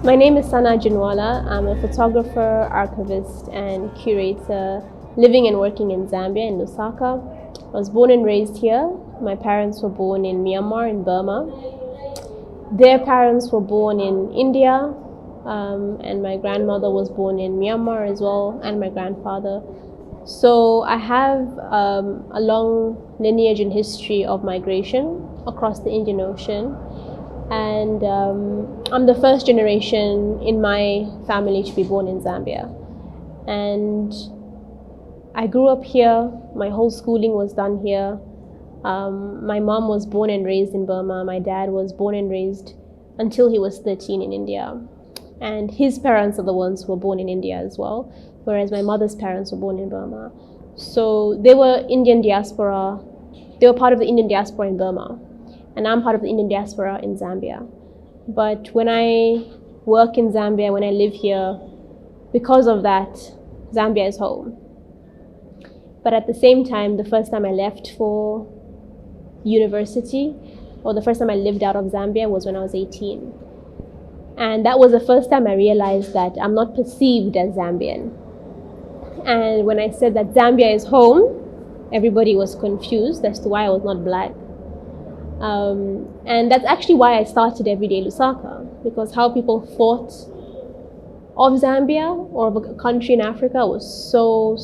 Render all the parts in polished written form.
My name is Sana Ginwalla. I'm a photographer, archivist, and curator living and working in Zambia, in Lusaka. I was born and raised here. My parents were born in Myanmar, in Burma. Their parents were born in India, and my grandmother was born in Myanmar as well, and my grandfather. So I have a long lineage and history of migration across the Indian Ocean. And I'm the first generation in my family to be born in Zambia. And I grew up here. My whole schooling was done here. My mom was born and raised in Burma. My dad was born and raised until he was 13 in India. And his parents are the ones who were born in India as well, whereas my mother's parents were born in Burma. So they were Indian diaspora. They were part of the Indian diaspora in Burma. And I'm part of the Indian diaspora in Zambia. But when I work in Zambia, when I live here, because of that, Zambia is home. But at the same time, the first time I left for university, or the first time I lived out of Zambia, was when I was 18. And that was the first time I realized that I'm not perceived as Zambian. And when I said that Zambia is home, everybody was confused as to why I was not black. And that's actually why I started Everyday Lusaka, because how people thought of Zambia or of a country in Africa was so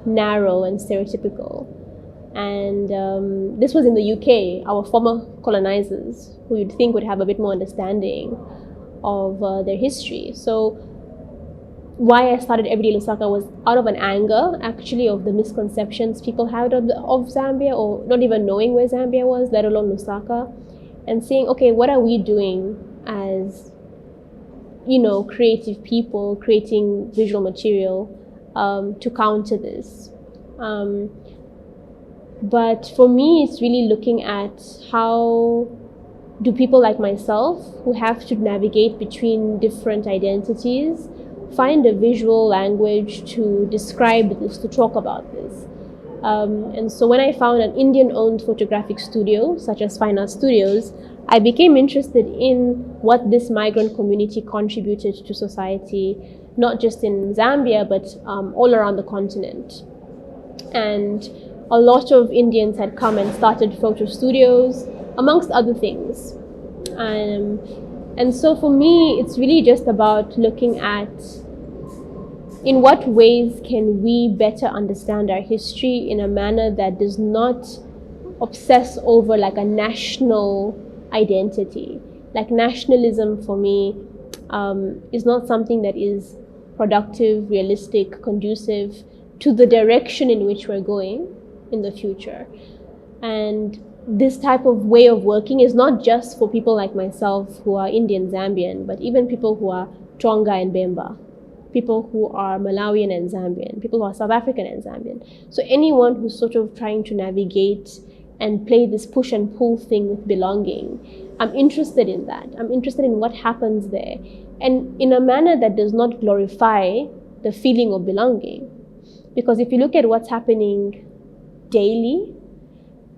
narrow and stereotypical. And this was in the UK, our former colonizers, who you'd think would have a bit more understanding of their history. So why I started Everyday Lusaka was out of an anger, actually, of the misconceptions people had of Zambia, or not even knowing where Zambia was, let alone Lusaka, and saying, okay, what are we doing as, creative people, creating visual material to counter this? But for me, it's really looking at how do people like myself, who have to navigate between different identities, find a visual language to describe this, to talk about this. And so when I found an Indian-owned photographic studio, such as Fine Art Studios, I became interested in what this migrant community contributed to society, not just in Zambia, but all around the continent. And a lot of Indians had come and started photo studios, amongst other things. And so for me, it's really just about looking at in what ways can we better understand our history in a manner that does not obsess over like a national identity. Like nationalism for me is not something that is productive, realistic, conducive to the direction in which we're going in the future. And this type of way of working is not just for people like myself who are Indian Zambian, but even people who are Tonga and Bemba, people who are Malawian and Zambian, people who are South African and Zambian. So anyone who's sort of trying to navigate and play this push and pull thing with belonging, I'm interested in that. I'm interested in what happens there, and in a manner that does not glorify the feeling of belonging. Because if you look at what's happening daily,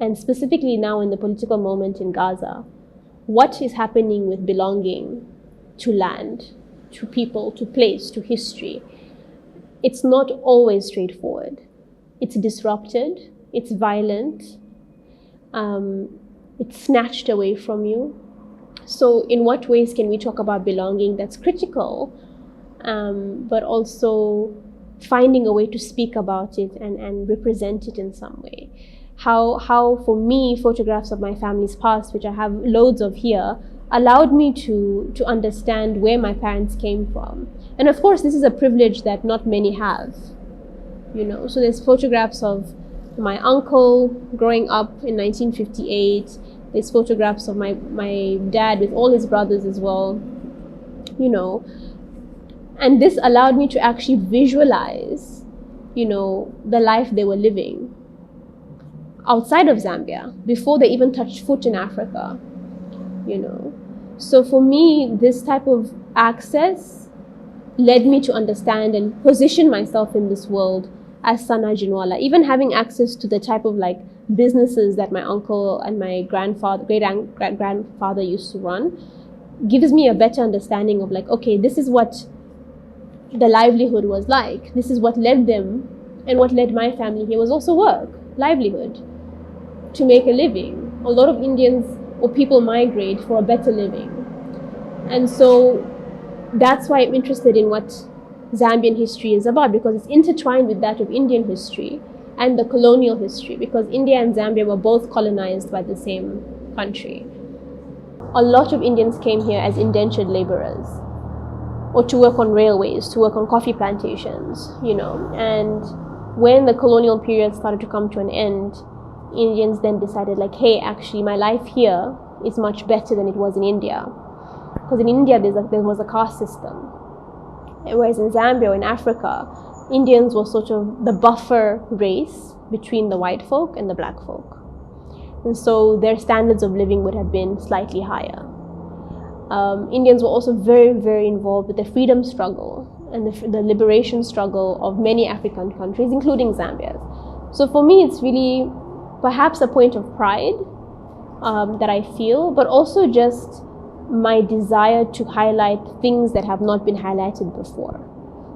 and specifically now in the political moment in Gaza, what is happening with belonging to land, to people, to place, to history? It's not always straightforward. It's disrupted, it's violent, it's snatched away from you. So in what ways can we talk about belonging that's critical, but also finding a way to speak about it and represent it in some way? How for me, photographs of my family's past, which I have loads of here, allowed me to understand where my parents came from. And of course, this is a privilege that not many have, So there's photographs of my uncle growing up in 1958. There's photographs of my dad with all his brothers as well, And this allowed me to actually visualize, the life they were living outside of Zambia before they even touched foot in Africa, So for me, this type of access led me to understand and position myself in this world as Sana Ginwalla. Even having access to the type of businesses that my uncle and my great-grandfather used to run, gives me a better understanding of like, okay, this is what the livelihood was like. This is what led them, and what led my family here was also work, livelihood, to make a living. A lot of Indians or people migrate for a better living. And so that's why I'm interested in what Zambian history is about, because it's intertwined with that of Indian history and the colonial history, because India and Zambia were both colonized by the same country. A lot of Indians came here as indentured laborers, or to work on railways, to work on coffee plantations, you know. And when the colonial period started to come to an end, Indians then decided like, hey, actually my life here is much better than it was in India. Because in India there was a caste system. Whereas in Zambia or in Africa, Indians were sort of the buffer race between the white folk and the black folk. And so their standards of living would have been slightly higher. Indians were also very, very involved with the freedom struggle and the liberation struggle of many African countries, including Zambia. So for me, it's really perhaps a point of pride that I feel, but also just my desire to highlight things that have not been highlighted before,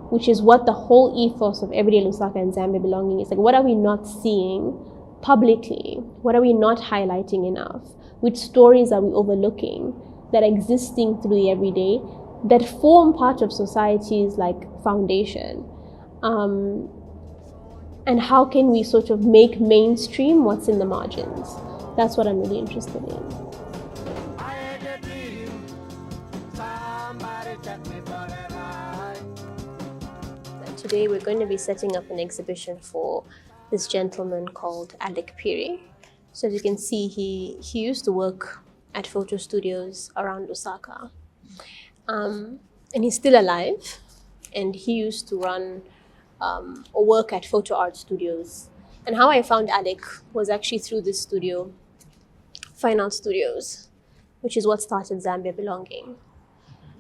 which is what the whole ethos of Everyday Lusaka and Zambia Belonging is. Like, what are we not seeing publicly? What are we not highlighting enough? Which stories are we overlooking that are existing through the everyday, that form part of society's like foundation? And how can we sort of make mainstream what's in the margins? That's what I'm really interested in. Today we're going to be setting up an exhibition for this gentleman called Alec Piri. So as you can see, he used to work at photo studios around Lusaka. And he's still alive, and he used to run or work at photo art studios. And how I found Alec was actually through this studio, Fine Art Studios, which is what started Zambia Belonging.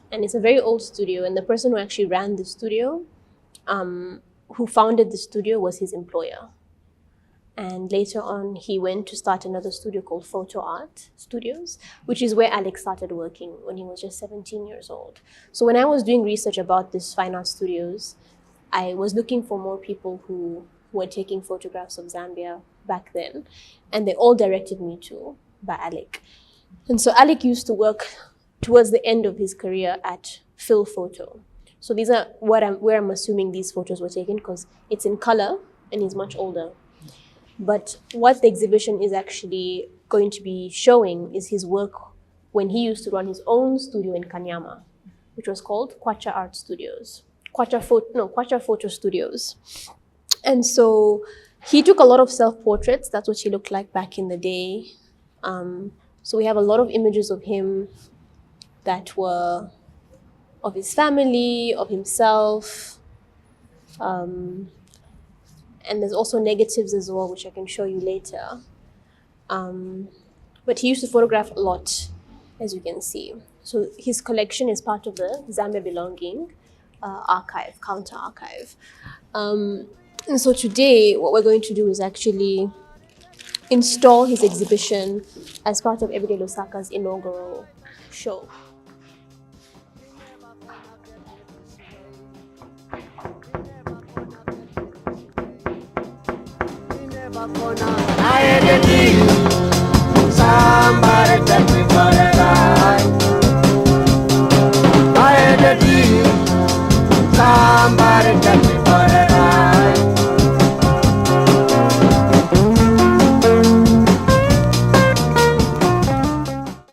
And it's a very old studio, and the person who actually ran the studio, who founded the studio, was his employer. And later on, he went to start another studio called Photo Art Studios, which is where Alex started working when he was just 17 years old. So when I was doing research about this Fine Art Studios, I was looking for more people who were taking photographs of Zambia back then, and they all directed me to by Alec. And so Alec used to work towards the end of his career at Phil Photo. So these are where I'm assuming these photos were taken, because it's in color and he's much older. But what the exhibition is actually going to be showing is his work when he used to run his own studio in Kanyama, which was called Kwacha Art Studios. Kwacha Photo Studios. And so he took a lot of self-portraits. That's what he looked like back in the day. So we have a lot of images of him that were of his family, of himself. And there's also negatives as well, which I can show you later. But he used to photograph a lot, as you can see. So his collection is part of the Zambia Belonging archive, counter archive. And so today, what we're going to do is actually install his exhibition as part of Everyday Lusaka's inaugural show. I